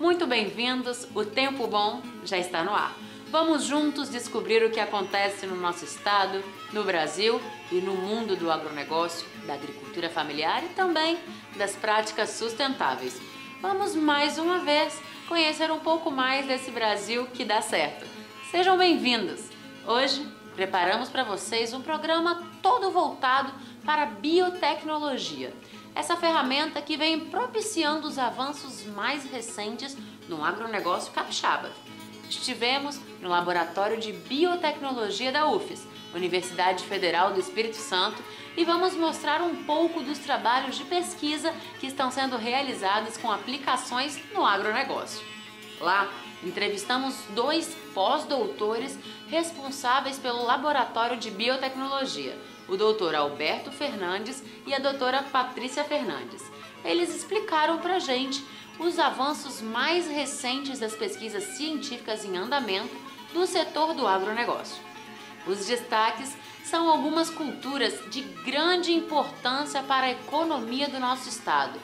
Muito bem-vindos, o Tempo Bom já está no ar. Vamos juntos descobrir o que acontece no nosso estado, no Brasil e no mundo do agronegócio, da agricultura familiar e também das práticas sustentáveis. Vamos mais uma vez conhecer um pouco mais desse Brasil que dá certo. Sejam bem-vindos! Hoje preparamos para vocês um programa todo voltado para a biotecnologia. Essa ferramenta que vem propiciando os avanços mais recentes no agronegócio capixaba. Estivemos no Laboratório de Biotecnologia da UFES, Universidade Federal do Espírito Santo, e vamos mostrar um pouco dos trabalhos de pesquisa que estão sendo realizados com aplicações no agronegócio. Lá, entrevistamos 2 pós-doutores responsáveis pelo Laboratório de Biotecnologia, o doutor Alberto Fernandes e a doutora Patrícia Fernandes. Eles explicaram pra gente os avanços mais recentes das pesquisas científicas em andamento no setor do agronegócio. Os destaques são algumas culturas de grande importância para a economia do nosso estado: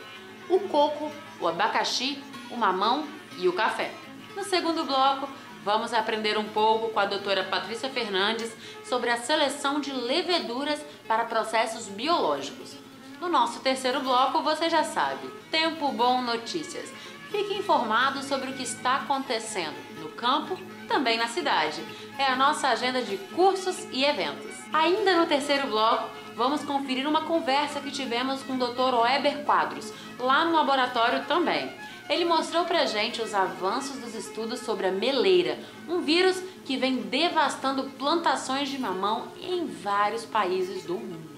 o coco, o abacaxi, o mamão e o café. No segundo bloco, vamos aprender um pouco com a doutora Patrícia Fernandes sobre a seleção de leveduras para processos biológicos. No nosso terceiro bloco, você já sabe, Tempo Bom Notícias. Fique informado sobre o que está acontecendo no campo, também na cidade. É a nossa agenda de cursos e eventos. Ainda no terceiro bloco, vamos conferir uma conversa que tivemos com o Dr. Oeber Quadros, lá no laboratório também. Ele mostrou pra gente os avanços dos estudos sobre a meleira, um vírus que vem devastando plantações de mamão em vários países do mundo.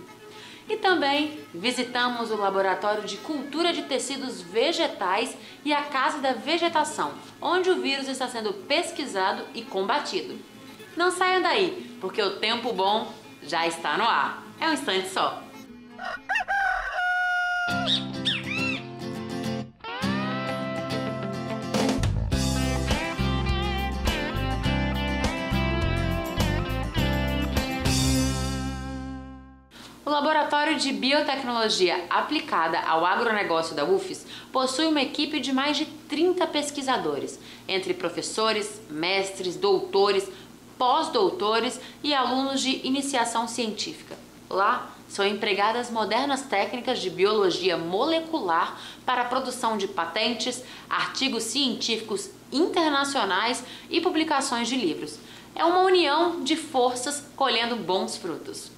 E também visitamos o Laboratório de Cultura de Tecidos Vegetais e a Casa da Vegetação, onde o vírus está sendo pesquisado e combatido. Não saiam daí, porque o Tempo Bom já está no ar. É um instante só. O Laboratório de Biotecnologia aplicada ao agronegócio da UFES possui uma equipe de mais de 30 pesquisadores, entre professores, mestres, doutores, pós-doutores e alunos de iniciação científica. Lá são empregadas modernas técnicas de biologia molecular para a produção de patentes, artigos científicos internacionais e publicações de livros. É uma união de forças colhendo bons frutos.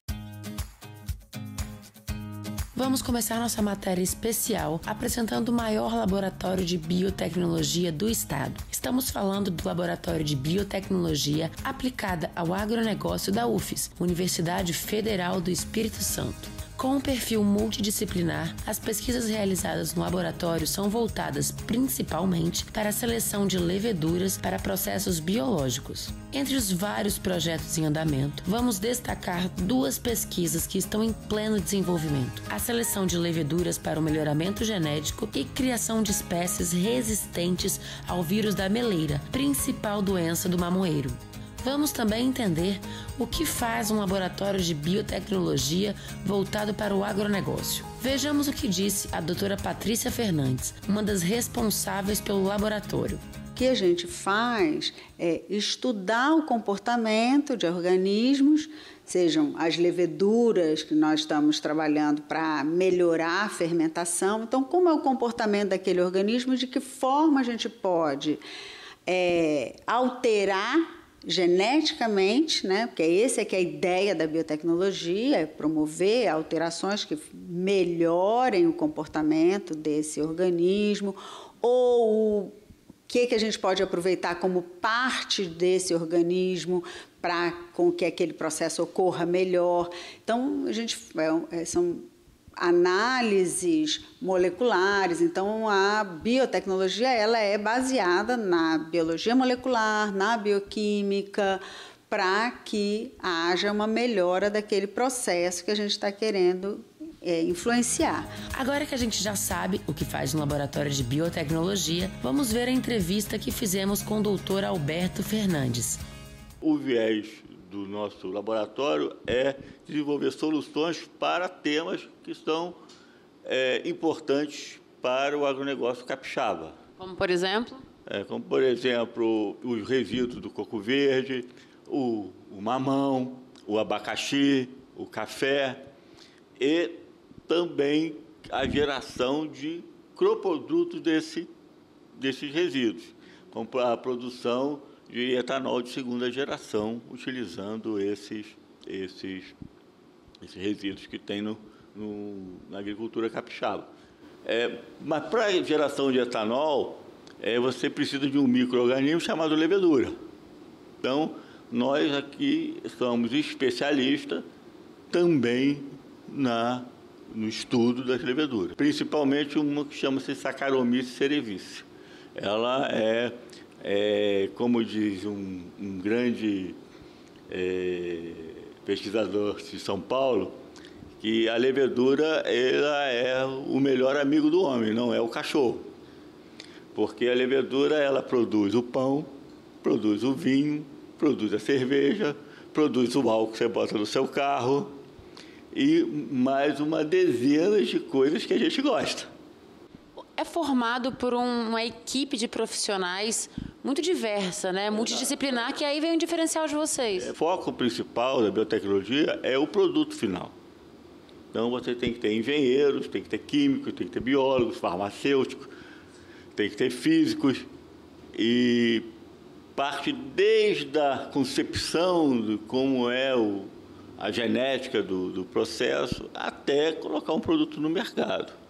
Vamos começar nossa matéria especial apresentando o maior laboratório de biotecnologia do estado. Estamos falando do Laboratório de Biotecnologia aplicada ao agronegócio da UFES, Universidade Federal do Espírito Santo. Com um perfil multidisciplinar, as pesquisas realizadas no laboratório são voltadas principalmente para a seleção de leveduras para processos biológicos. Entre os vários projetos em andamento, vamos destacar 2 pesquisas que estão em pleno desenvolvimento: a seleção de leveduras para o melhoramento genético e criação de espécies resistentes ao vírus da meleira, principal doença do mamoeiro. Vamos também entender o que faz um laboratório de biotecnologia voltado para o agronegócio. Vejamos o que disse a doutora Patrícia Fernandes, uma das responsáveis pelo laboratório. O que a gente faz é estudar o comportamento de organismos, sejam as leveduras que nós estamos trabalhando para melhorar a fermentação. Então, como é o comportamento daquele organismo e de que forma a gente pode alterar geneticamente, né? Porque essa é que é a ideia da biotecnologia, é promover alterações que melhorem o comportamento desse organismo, ou o que a gente pode aproveitar como parte desse organismo para com que aquele processo ocorra melhor. Então, são análises moleculares. Então, a biotecnologia ela é baseada na biologia molecular, na bioquímica, para que haja uma melhora daquele processo que a gente está querendo influenciar. Agora que a gente já sabe o que faz no Laboratório de Biotecnologia, vamos ver a entrevista que fizemos com o doutor Alberto Fernandes. O viés do nosso laboratório é desenvolver soluções para temas que são importantes para o agronegócio capixaba. Como, por exemplo? como, por exemplo, os resíduos do coco verde, o mamão, o abacaxi, o café e também a geração de coprodutos desses resíduos, como a produção de etanol de segunda geração, utilizando esses resíduos que tem na agricultura capixaba. Mas para a geração de etanol, você precisa de um micro-organismo chamado levedura. Então, nós aqui somos especialistas também no estudo das leveduras, principalmente uma que chama-se Saccharomyces cerevisiae. Ela como diz um grande pesquisador de São Paulo, que a levedura ela é o melhor amigo do homem, não é o cachorro. Porque a levedura ela produz o pão, produz o vinho, produz a cerveja, produz o álcool que você bota no seu carro e mais uma dezena de coisas que a gente gosta. É formado por uma equipe de profissionais muito diversa, né? Multidisciplinar, que aí vem o diferencial de vocês. O foco principal da biotecnologia é o produto final. Então, você tem que ter engenheiros, tem que ter químicos, tem que ter biólogos, farmacêuticos, tem que ter físicos e parte desde a concepção de como é a genética do processo até colocar um produto no mercado.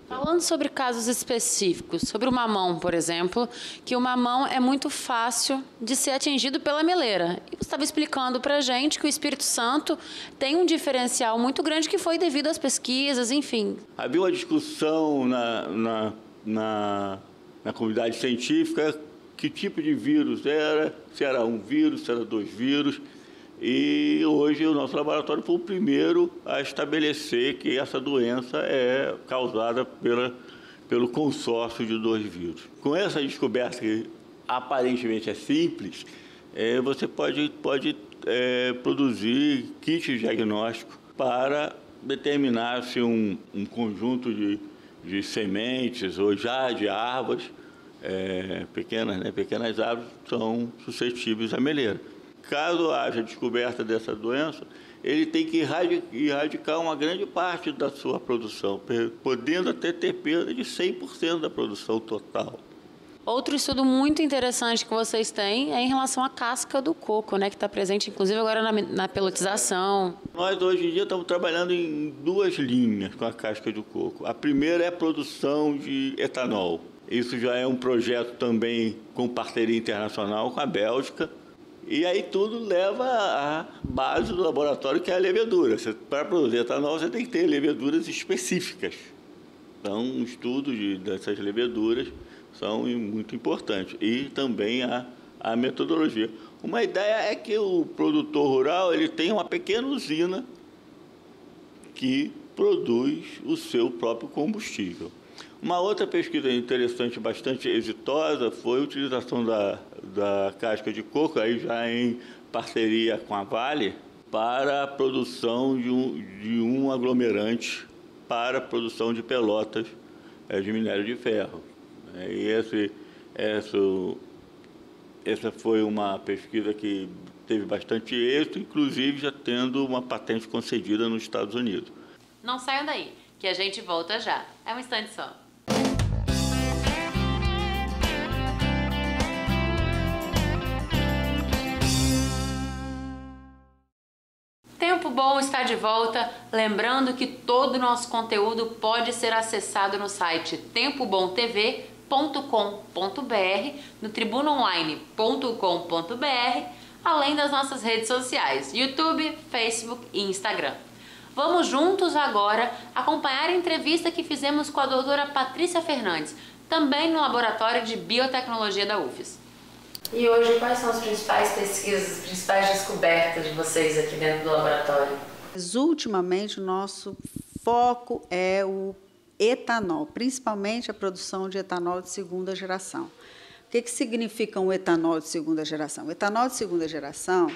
Falando sobre casos específicos, sobre o mamão, por exemplo, que o mamão é muito fácil de ser atingido pela meleira. E você estava explicando para a gente que o Espírito Santo tem um diferencial muito grande que foi devido às pesquisas, enfim. Havia uma discussão na comunidade científica que tipo de vírus era, se era um vírus, se era 2 vírus. E hoje o nosso laboratório foi o primeiro a estabelecer que essa doença é causada pelo consórcio de 2 vírus. Com essa descoberta, que aparentemente é simples, você pode produzir kits diagnósticos para determinar se um conjunto de sementes ou já de árvores, pequenas árvores, são suscetíveis à meleira. Caso haja descoberta dessa doença, ele tem que erradicar uma grande parte da sua produção, podendo até ter perda de 100% da produção total. Outro estudo muito interessante que vocês têm é em relação à casca do coco, né, que está presente, inclusive, agora na pelotização. Nós, hoje em dia, estamos trabalhando em 2 linhas com a casca do coco. A primeira é a produção de etanol. Isso já é um projeto também com parceria internacional com a Bélgica. E aí tudo leva à base do laboratório, que é a levedura. Para produzir etanol, você tem que ter leveduras específicas. Então, o estudo dessas leveduras são muito importantes. E também a metodologia. Uma ideia é que o produtor rural ele tem uma pequena usina que produz o seu próprio combustível. Uma outra pesquisa interessante, bastante exitosa, foi a utilização da casca de coco, aí já em parceria com a Vale, para a produção de um aglomerante para a produção de pelotas de minério de ferro. E essa foi uma pesquisa que teve bastante êxito, inclusive já tendo uma patente concedida nos Estados Unidos. Não saiam daí, que a gente volta já. É um instante só. Tempo Bom está de volta, lembrando que todo o nosso conteúdo pode ser acessado no site tempobontv.com.br, no tribunaonline.com.br, além das nossas redes sociais, YouTube, Facebook e Instagram. Vamos juntos agora acompanhar a entrevista que fizemos com a doutora Patrícia Fernandes, também no Laboratório de Biotecnologia da UFES. E hoje, quais são as principais pesquisas, as principais descobertas de vocês aqui dentro do laboratório? Ultimamente, o nosso foco é o etanol, principalmente a produção de etanol de segunda geração. O que significa um etanol de segunda geração? O etanol de segunda geração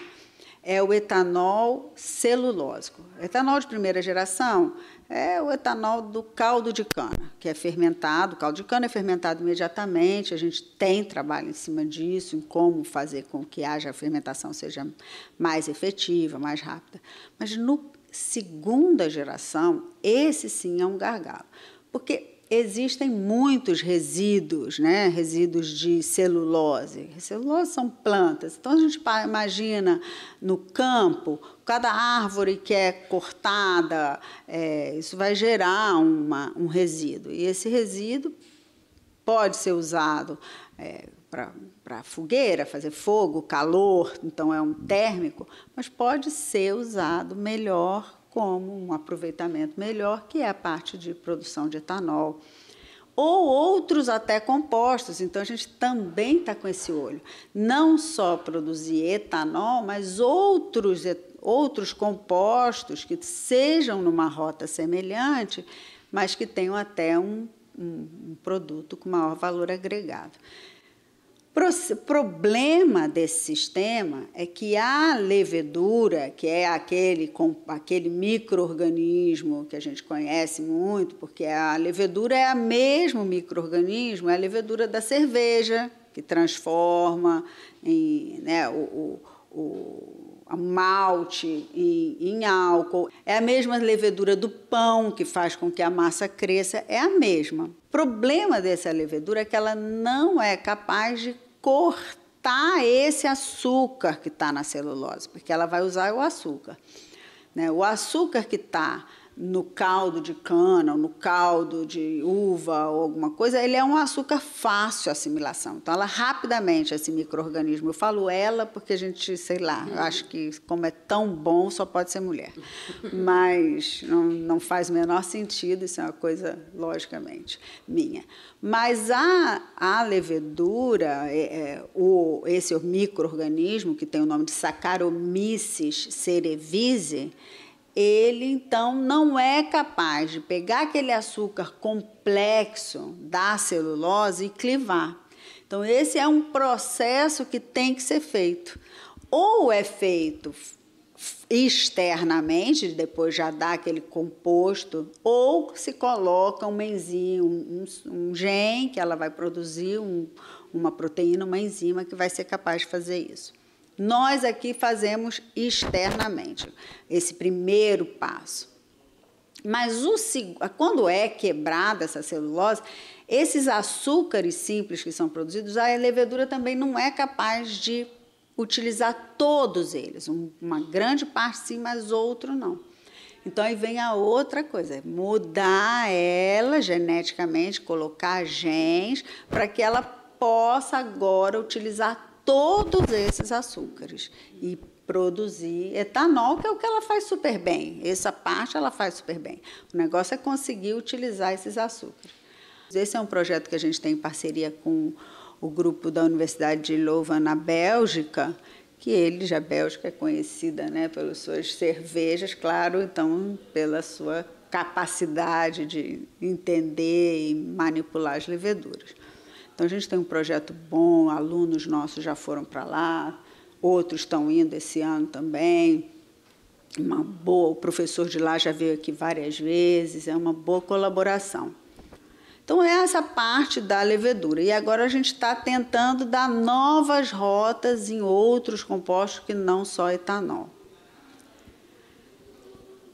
é o etanol celulósico. Etanol de primeira geração é o etanol do caldo de cana, que é fermentado. O caldo de cana é fermentado imediatamente, a gente tem trabalho em cima disso, em como fazer com que a fermentação seja mais efetiva, mais rápida. Mas no segunda geração, esse sim é um gargalo, porque existem muitos resíduos, né? Resíduos de celulose. Celulose são plantas. Então, a gente imagina no campo, cada árvore que é cortada, isso vai gerar um resíduo. E esse resíduo pode ser usado para fogueira, fazer fogo, calor, então é um térmico, mas pode ser usado melhor como um aproveitamento melhor, que é a parte de produção de etanol, ou outros até compostos. Então, a gente também está com esse olho. Não só produzir etanol, mas outros compostos que sejam numa rota semelhante, mas que tenham até um produto com maior valor agregado. O problema desse sistema é que a levedura, que é aquele micro-organismo que a gente conhece muito, porque a levedura é o mesmo micro-organismo, é a levedura da cerveja, que transforma a malte em álcool. É a mesma levedura do pão, que faz com que a massa cresça, é a mesma. O problema dessa levedura é que ela não é capaz de cortar esse açúcar que está na celulose, porque ela vai usar o açúcar. O açúcar que está no caldo de cana, ou no caldo de uva, ou alguma coisa, ele é um açúcar fácil de assimilação. Então, ela rapidamente, esse micro-organismo, eu falo ela porque a gente, sei lá, eu acho que como é tão bom, só pode ser mulher. Mas não faz o menor sentido, isso é uma coisa, logicamente, minha. Mas a levedura, esse micro-organismo, que tem o nome de Saccharomyces cerevisiae, ele, então, não é capaz de pegar aquele açúcar complexo da celulose e clivar. Então, esse é um processo que tem que ser feito. Ou é feito externamente, depois já dá aquele composto, ou se coloca uma enzima, um gene, que ela vai produzir uma proteína, uma enzima que vai ser capaz de fazer isso. Nós aqui fazemos externamente esse primeiro passo. Mas quando é quebrada essa celulose, esses açúcares simples que são produzidos, a levedura também não é capaz de utilizar todos eles. Uma grande parte sim, mas outro não. Então, aí vem a outra coisa, mudar ela geneticamente, colocar genes para que ela possa agora utilizar todos esses açúcares e produzir etanol, que é o que ela faz super bem. Essa parte ela faz super bem. O negócio é conseguir utilizar esses açúcares. Esse é um projeto que a gente tem em parceria com o grupo da Universidade de Louvain, na Bélgica, que a Bélgica é conhecida, né, pelas suas cervejas, claro, então pela sua capacidade de entender e manipular as leveduras. Então, a gente tem um projeto bom, alunos nossos já foram para lá, outros estão indo esse ano também. O professor de lá já veio aqui várias vezes, é uma boa colaboração. Então, é essa parte da levedura. E agora a gente está tentando dar novas rotas em outros compostos que não só etanol.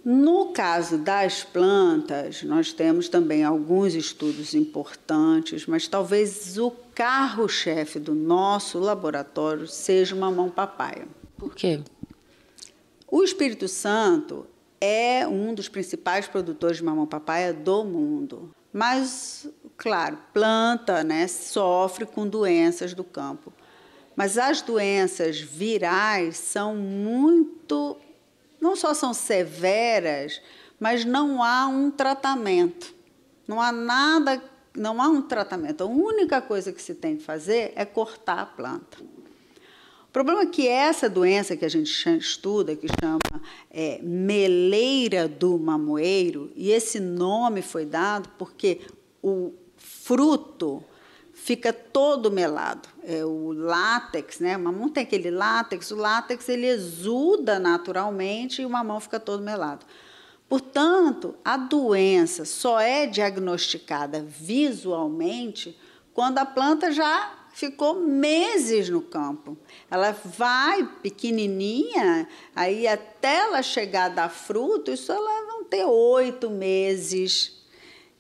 No caso das plantas, nós temos também alguns estudos importantes, mas talvez o carro-chefe do nosso laboratório seja o mamão-papaya. Por quê? O Espírito Santo é um dos principais produtores de mamão-papaya do mundo. Mas, claro, planta, né, sofre com doenças do campo. Mas as doenças virais são não só são severas, mas não há um tratamento. Não há um tratamento. A única coisa que se tem que fazer é cortar a planta. O problema é que essa doença que a gente estuda, que chama meleira do mamoeiro, e esse nome foi dado porque o fruto fica todo melado. O látex, né? O mamão tem aquele látex, o látex ele exuda naturalmente e o mamão fica todo melado. Portanto, a doença só é diagnosticada visualmente quando a planta já ficou meses no campo. Ela vai pequenininha, aí até ela chegar a dar fruto, isso ela vão ter 8 meses.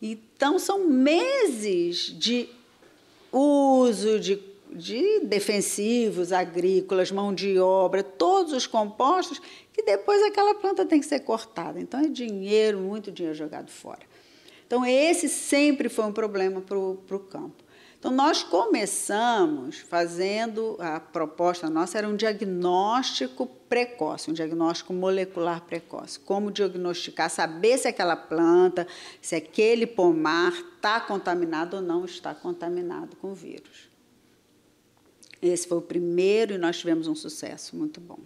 Então, são meses de uso de defensivos agrícolas, mão de obra, todos os compostos, que depois aquela planta tem que ser cortada. Então, é dinheiro, muito dinheiro jogado fora. Então, esse sempre foi um problema para o campo. Então, nós começamos fazendo, a proposta nossa era um diagnóstico precoce, um diagnóstico molecular precoce. Como diagnosticar, saber se aquela planta, se aquele pomar está contaminado ou não está contaminado com vírus. Esse foi o primeiro e nós tivemos um sucesso muito bom.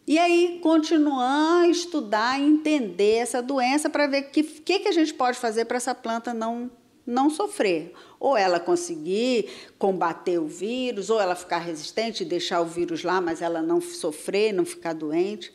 E aí, continuar a estudar e entender essa doença para ver o que a gente pode fazer para essa planta não sofrer. Ou ela conseguir combater o vírus, ou ela ficar resistente e deixar o vírus lá, mas ela não sofrer, não ficar doente.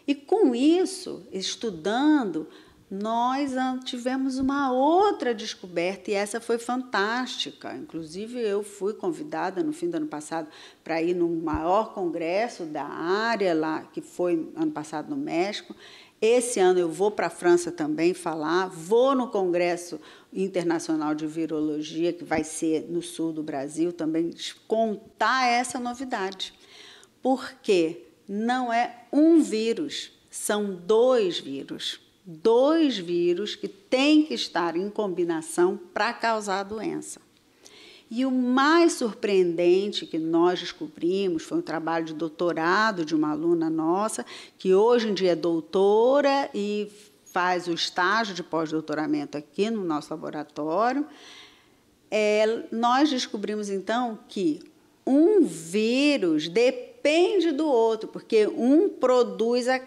E com isso, estudando, nós tivemos uma outra descoberta e essa foi fantástica. Inclusive, eu fui convidada no fim do ano passado para ir no maior congresso da área lá, que foi ano passado no México. Esse ano eu vou para a França também falar, vou no Congresso Internacional de Virologia, que vai ser no sul do Brasil, também contar essa novidade. Porque não é um vírus, são 2 vírus. 2 vírus que têm que estar em combinação para causar a doença. E o mais surpreendente que nós descobrimos foi um trabalho de doutorado de uma aluna nossa, que hoje em dia é doutora e faz o estágio de pós-doutoramento aqui no nosso laboratório. Nós descobrimos, então, que um vírus depende do outro, porque um produz a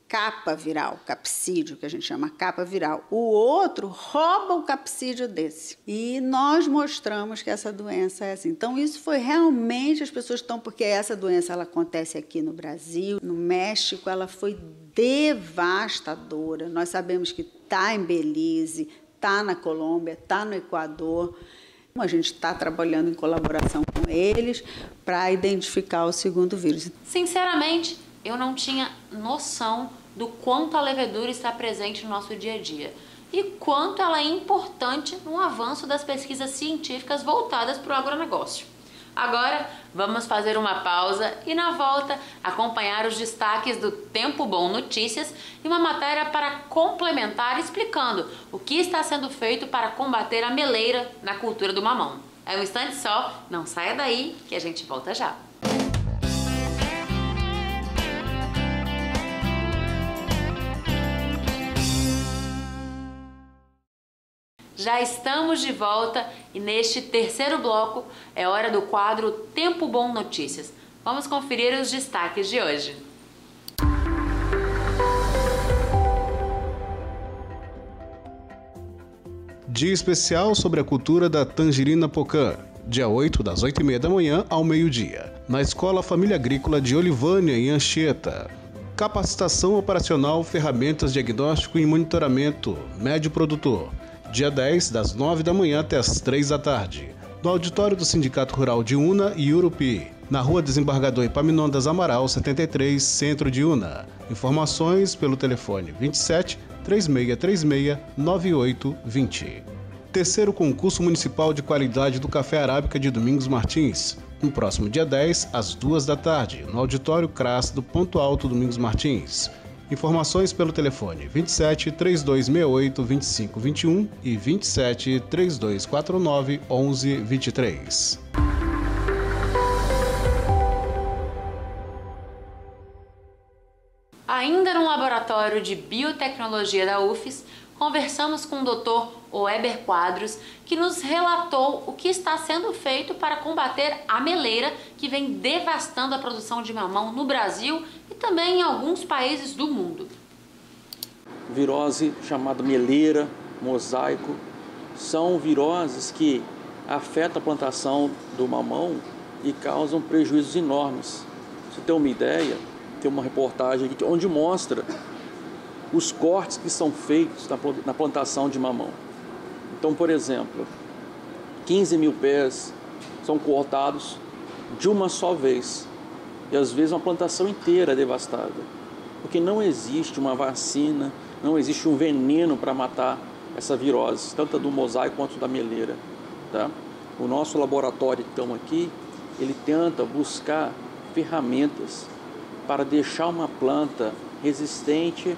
capa viral, capsídeo, que a gente chama capa viral. O outro rouba o capsídeo desse. E nós mostramos que essa doença é assim. Então, isso foi realmente, as pessoas estão, porque essa doença ela acontece aqui no Brasil, no México, ela foi devastadora. Nós sabemos que está em Belize, está na Colômbia, está no Equador. A gente está trabalhando em colaboração com eles para identificar o segundo vírus. Sinceramente, eu não tinha noção do quanto a levedura está presente no nosso dia a dia e quanto ela é importante no avanço das pesquisas científicas voltadas para o agronegócio. Agora, vamos fazer uma pausa e, na volta, acompanhar os destaques do Tempo Bom Notícias e uma matéria para complementar explicando o que está sendo feito para combater a meleira na cultura do mamão. É um instante só, não saia daí que a gente volta já. Já estamos de volta e neste terceiro bloco é hora do quadro Tempo Bom Notícias. Vamos conferir os destaques de hoje. Dia especial sobre a cultura da tangerina pocã, dia 8, das 8h30 da manhã ao meio-dia, na Escola Família Agrícola de Olivânia, em Anchieta. Capacitação operacional, ferramentas, diagnóstico e monitoramento, médio produtor. Dia 10, das 9 da manhã até as 3 da tarde, no auditório do Sindicato Rural de Una e Urupi, na Rua Desembargador Epaminondas Amaral, 73, Centro de Una. Informações pelo telefone 27 3636 9820. Terceiro concurso municipal de qualidade do Café Arábica de Domingos Martins, no próximo dia 10, às 2 da tarde, no auditório CRAS do Ponto Alto Domingos Martins. Informações pelo telefone 27 3268 2521 e 27 3249 1123. Ainda no laboratório de biotecnologia da UFES, conversamos com o Dr. Oeber Quadros, que nos relatou o que está sendo feito para combater a meleira que vem devastando a produção de mamão no Brasil e também em alguns países do mundo. Virose chamada meleira, mosaico, são viroses que afeta a plantação do mamão e causam prejuízos enormes. Pra você ter uma ideia, tem uma reportagem aqui onde mostra os cortes que são feitos na plantação de mamão. Então, por exemplo, 15 mil pés são cortados de uma só vez. E às vezes uma plantação inteira é devastada. Porque não existe uma vacina, não existe um veneno para matar essa virose, tanto a do mosaico quanto da meleira. Tá? O nosso laboratório, então, aqui, ele tenta buscar ferramentas para deixar uma planta resistente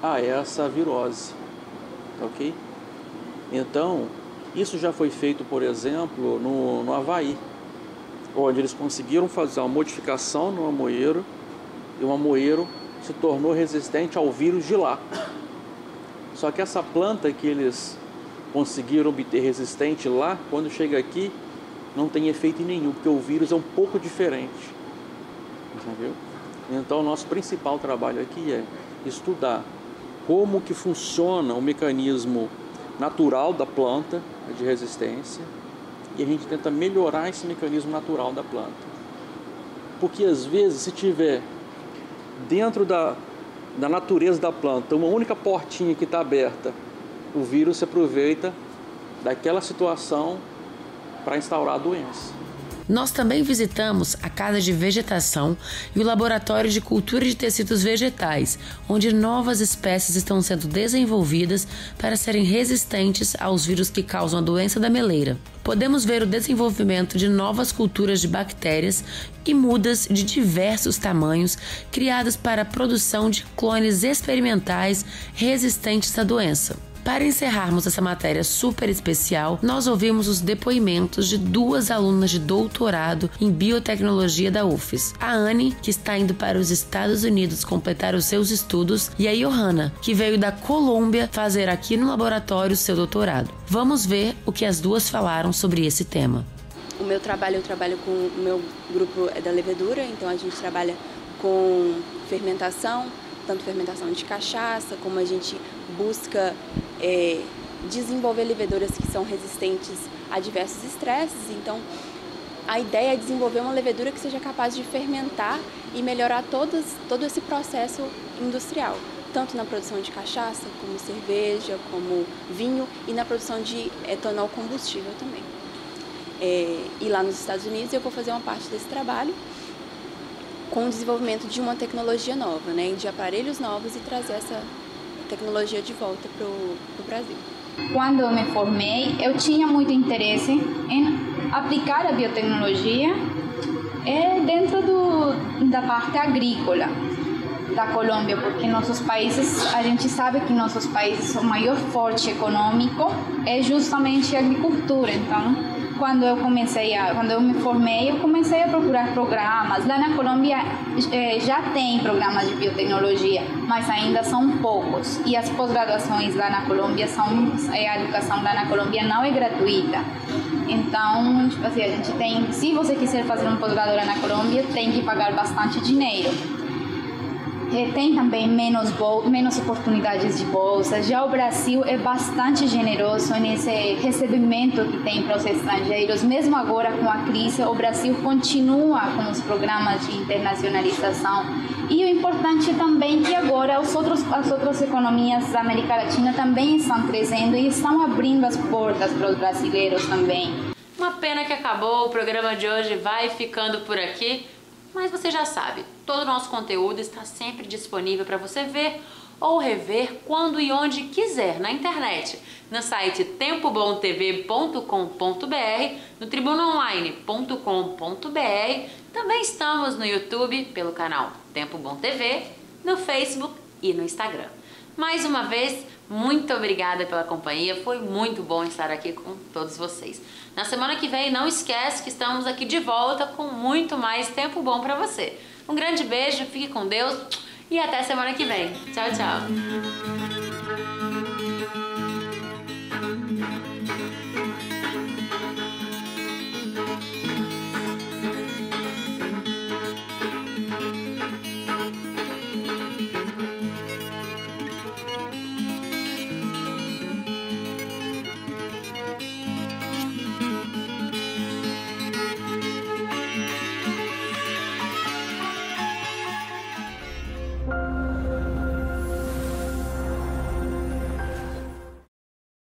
a essa virose. Ok? Então, isso já foi feito, por exemplo, no Havaí, onde eles conseguiram fazer uma modificação no amoeiro e o amoeiro se tornou resistente ao vírus de lá. Só que essa planta que eles conseguiram obter resistente lá, quando chega aqui, não tem efeito nenhum, porque o vírus é um pouco diferente. Entendeu? Então, o nosso principal trabalho aqui é estudar como que funciona o mecanismo natural da planta de resistência e a gente tenta melhorar esse mecanismo natural da planta. Porque às vezes, se tiver dentro da natureza da planta uma única portinha que está aberta, o vírus se aproveita daquela situação para instaurar a doença. Nós também visitamos a Casa de Vegetação e o Laboratório de Cultura de Tecidos Vegetais, onde novas espécies estão sendo desenvolvidas para serem resistentes aos vírus que causam a doença da meleira. Podemos ver o desenvolvimento de novas culturas de bactérias e mudas de diversos tamanhos criadas para a produção de clones experimentais resistentes à doença. Para encerrarmos essa matéria super especial, nós ouvimos os depoimentos de duas alunas de doutorado em biotecnologia da UFES. A Anne, que está indo para os Estados Unidos completar os seus estudos, e a Johanna, que veio da Colômbia fazer aqui no laboratório seu doutorado. Vamos ver o que as duas falaram sobre esse tema. O meu trabalho, eu trabalho com o meu grupo da levedura, então a gente trabalha com fermentação, tanto fermentação de cachaça, como a gente busca desenvolver leveduras que são resistentes a diversos estresses. Então, a ideia é desenvolver uma levedura que seja capaz de fermentar e melhorar todo esse processo industrial, tanto na produção de cachaça, como cerveja, como vinho e na produção de etanol combustível também. E lá nos Estados Unidos eu vou fazer uma parte desse trabalho com o desenvolvimento de uma tecnologia nova, né, de aparelhos novos e trazer essa tecnologia de volta para o Brasil. Quando eu me formei, eu tinha muito interesse em aplicar a biotecnologia dentro da parte agrícola da Colômbia, porque nossos países, a gente sabe que nossos países, o maior forte econômico é justamente a agricultura. Então, quando eu me formei, eu comecei a procurar programas. Lá na Colômbia já tem programas de biotecnologia, mas ainda são poucos. E as pós-graduações lá na Colômbia a educação lá na Colômbia não é gratuita. Então, tipo assim, a gente tem, se você quiser fazer um pós-grado lá na Colômbia, tem que pagar bastante dinheiro. Tem também menos oportunidades de bolsa. Já o Brasil é bastante generoso nesse recebimento que tem para os estrangeiros. Mesmo agora com a crise, o Brasil continua com os programas de internacionalização. E o importante também é que agora as outras economias da América Latina também estão crescendo e estão abrindo as portas para os brasileiros também. Uma pena que acabou, o programa de hoje vai ficando por aqui. Mas você já sabe, todo o nosso conteúdo está sempre disponível para você ver ou rever quando e onde quiser na internet, no site tempobontv.com.br, no tribunaonline.com.br. Também estamos no YouTube pelo canal Tempo Bom TV, no Facebook e no Instagram. Mais uma vez, muito obrigada pela companhia, foi muito bom estar aqui com todos vocês. Na semana que vem, não esquece que estamos aqui de volta com muito mais tempo bom para você. Um grande beijo, fique com Deus e até semana que vem. Tchau, tchau.